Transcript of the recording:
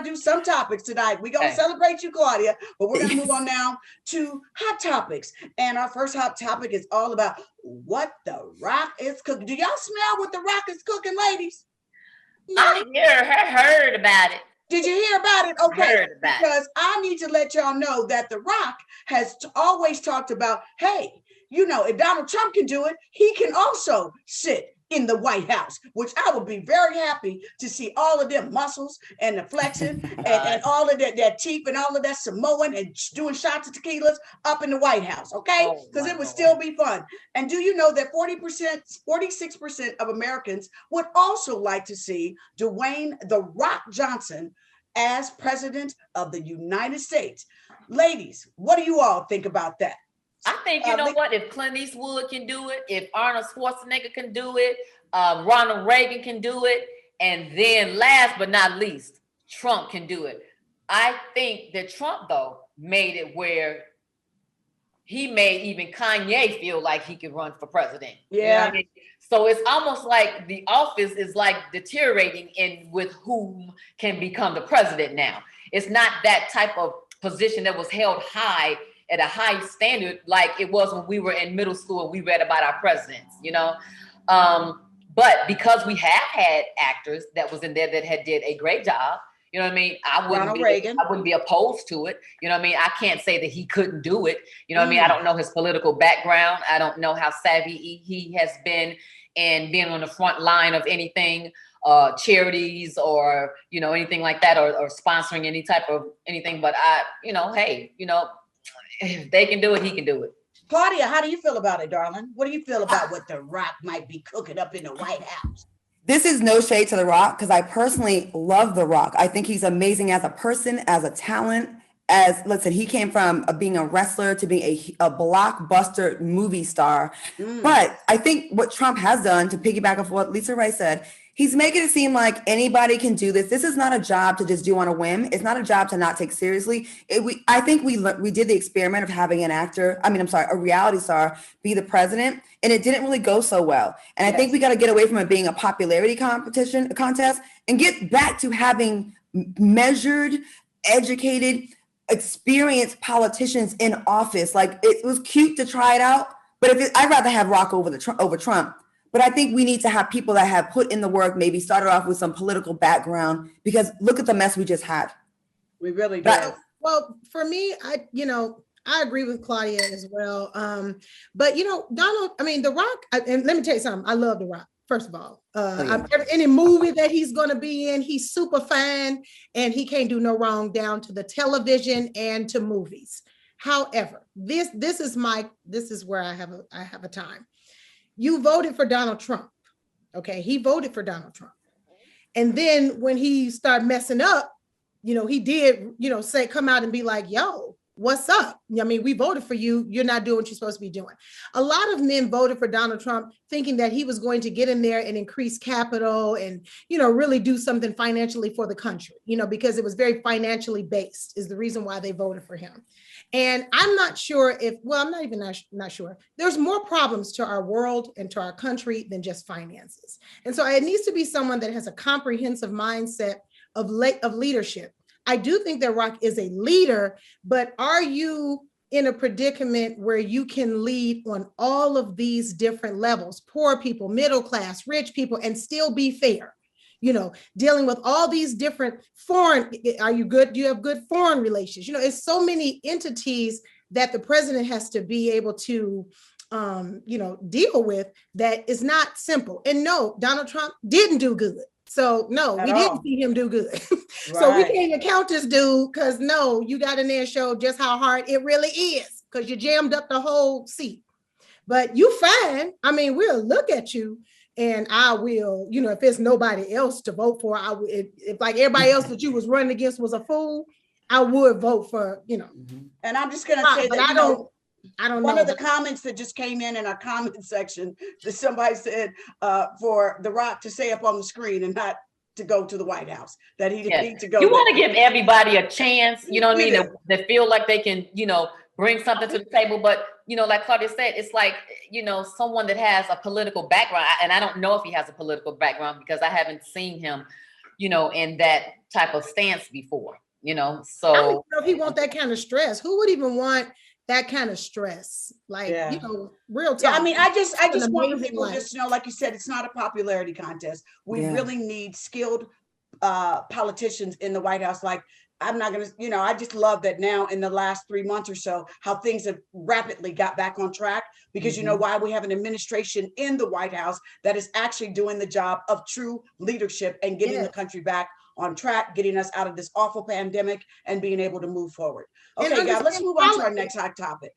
to do some topics tonight. We're going to celebrate you, Claudia, but we're going to move on now to hot topics. And our first hot topic is all about what The Rock is cooking. Do y'all smell what The Rock is cooking, ladies? No. I heard about it. Did you hear about it? Okay, because I need to let y'all know that The Rock has always talked about, hey, you know, if Donald Trump can do it, he can also sit in the White House, which I would be very happy to see all of them muscles and the flexing and all of that teeth and all of that Samoan and doing shots of tequilas up in the White House, okay? Because it would still be fun. And do you know that 46% of Americans would also like to see Dwayne "The Rock" Johnson as president of the United States? Ladies, what do you all think about that? I think, you know what, if Clint Eastwood can do it, if Arnold Schwarzenegger can do it, Ronald Reagan can do it, and then last but not least, Trump can do it. I think that Trump, though, made it where he made even Kanye feel like he could run for president. Yeah. You know what I mean? So it's almost like the office is like deteriorating in with whom can become the president now. It's not that type of position that was held high at a high standard like it was when we were in middle school and we read about our presidents, you know. But because we have had actors that was in there that had did a great job, you know what I mean? I wouldn't be opposed to it. You know what I mean? I can't say that he couldn't do it. You know what I mean? I don't know his political background. I don't know how savvy he has been in being on the front line of anything, charities or, you know, anything like that, or sponsoring any type of anything. But hey, you know, if they can do it, he can do it. Claudia, how do you feel about it, darling? What do you feel about what The Rock might be cooking up in the White House? This is no shade to The Rock, because I personally love The Rock. I think he's amazing as a person, as a talent. Listen, he came from being a wrestler to being a blockbuster movie star. But I think what Trump has done, to piggyback off what Lisa Wright said, he's making it seem like anybody can do this. This is not a job to just do on a whim. It's not a job to not take seriously. I think we did the experiment of having a reality star be the president, and it didn't really go so well. And I think we got to get away from it being a popularity contest, and get back to having measured, educated, experienced politicians in office. Like, it was cute to try it out, but I'd rather have Rock over Trump. But I think we need to have people that have put in the work, maybe started off with some political background, because look at the mess we just had. We really did. Well, for me, I agree with Claudia as well. But, you know, The Rock, and let me tell you something. I love The Rock, first of all. Any movie that he's going to be in, he's super fine, and he can't do no wrong down to the television and to movies. However, this is where I have a time. You voted for Donald Trump. Okay, he voted for Donald Trump. And then when he started messing up, you know, he did, you know, come out and be like, yo, what's up? I mean, we voted for you. You're not doing what you're supposed to be doing. A lot of men voted for Donald Trump thinking that he was going to get in there and increase capital and, you know, really do something financially for the country, you know, because it was very financially based is the reason why they voted for him. And I'm not sure not sure. There's more problems to our world and to our country than just finances. And so it needs to be someone that has a comprehensive mindset of leadership. I do think that Rock is a leader, but are you in a predicament where you can lead on all of these different levels, poor people, middle class, rich people, and still be fair? You know, dealing with all these different are you good? Do you have good foreign relations? You know, it's so many entities that the president has to be able to, deal with, that is not simple. And no, Donald Trump didn't do good. So no, we didn't see him do good. So we can't account this dude, because no, you got in there and showed just how hard it really is, because you jammed up the whole seat. But you fine. I mean, we'll look at you, and I will, you know, if there's nobody else to vote for, I would, if like everybody else that you was running against was a fool, I would vote for, you know. And I'm just going to say that, I don't know. One of the comments that just came in our comment section, that somebody said for The Rock to stay up on the screen and not to go to the White House, that he didn't need to go. You want to give everybody a chance, you know what I mean? That feel like they can, you know, bring something to the table. But, you know, like Claudia said, it's like, you know, someone that has a political background. And I don't know if he has a political background, because I haven't seen him in that type of stance before, So I don't know if he want that kind of stress. Who would even want that kind of stress? Like, real talk. Yeah, I mean, I just want people just to know, like you said, it's not a popularity contest. We really need skilled politicians in the White House. Like, I'm not going to, I just love that now in the last 3 months or so, how things have rapidly got back on track, because you know why? We have an administration in the White House that is actually doing the job of true leadership and getting the country back on track, getting us out of this awful pandemic and being able to move forward. Okay, guys, let's move on to our next hot topic.